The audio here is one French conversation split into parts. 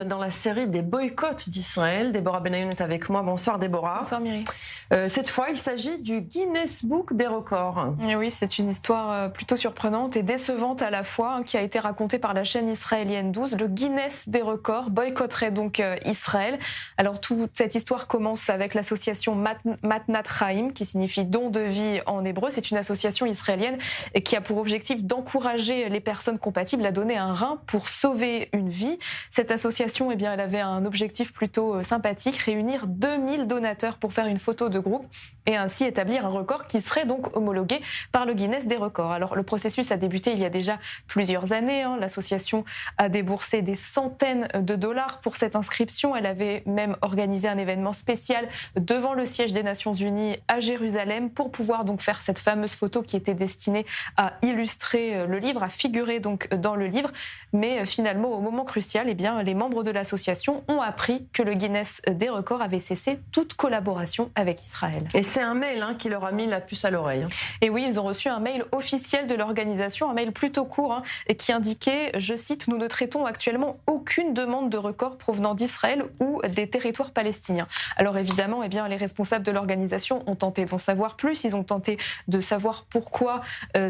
Dans la série des boycotts d'Israël, Déborah Benayoun est avec moi. Bonsoir Déborah. Bonsoir Mireille. Cette fois, il s'agit du Guinness Book des records. Et oui, c'est une histoire plutôt surprenante et décevante à la fois, qui a été racontée par la chaîne israélienne 12. Le Guinness des records boycotterait donc Israël. Alors toute cette histoire commence avec l'association Matnat Chaim, qui signifie don de vie en hébreu. C'est une association israélienne qui a pour objectif d'encourager les personnes compatibles à donner un rein pour sauver une vie. Cette association, eh bien, elle avait un objectif plutôt sympathique, réunir 2000 donateurs pour faire une photo de groupe et ainsi établir un record qui serait donc homologué par le Guinness des records. Alors le processus a débuté il y a déjà plusieurs années. L'association a déboursé des centaines de dollars pour cette inscription. Elle avait même organisé un événement spécial devant le siège des Nations Unies à Jérusalem pour pouvoir donc faire cette fameuse photo qui était destinée à illustrer le livre, à figurer donc dans le livre. Mais finalement, au moment crucial, eh bien, les membres de l'association ont appris que le Guinness des records avait cessé toute collaboration avec Israël. Et c'est un mail qui leur a mis la puce à l'oreille. Et oui, ils ont reçu un mail officiel de l'organisation, un mail plutôt court, et qui indiquait, je cite, « Nous ne traitons actuellement aucune demande de record provenant d'Israël ou des territoires palestiniens ». Alors évidemment, eh bien, les responsables de l'organisation ont tenté d'en savoir plus. Ils ont tenté de savoir pourquoi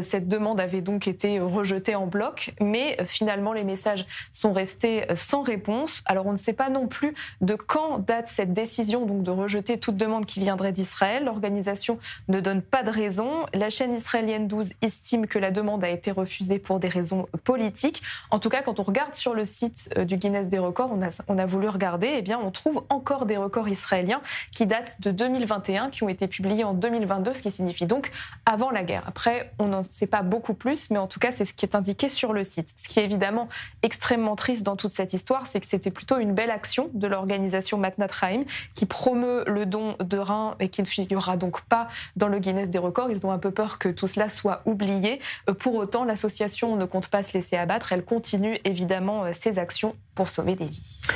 cette demande avait donc été rejetée en bloc, mais finalement les messages sont restés sans réponse. Alors on ne sait pas non plus de quand date cette décision donc de rejeter toute demande qui viendrait d'Israël. L'organisation ne donne pas de raison. La chaîne israélienne 12 estime que la demande a été refusée pour des raisons politiques. En tout cas, quand on regarde sur le site du Guinness des records, on a voulu regarder, eh bien, on trouve encore des records israéliens qui datent de 2021, qui ont été publiés en 2022, ce qui signifie donc avant la guerre. Après, on n'en sait pas beaucoup plus, mais en tout cas, c'est ce qui est indiqué sur le site. Ce qui est évidemment extrêmement triste dans toute cette histoire, c'est que c'était plutôt une belle action de l'organisation Matnat Chaim qui promeut le don de reins et qui ne figurera donc pas dans le Guinness des records. Ils ont un peu peur que tout cela soit oublié. Pour autant, l'association ne compte pas se laisser abattre. Elle continue évidemment ses actions pour sauver des vies.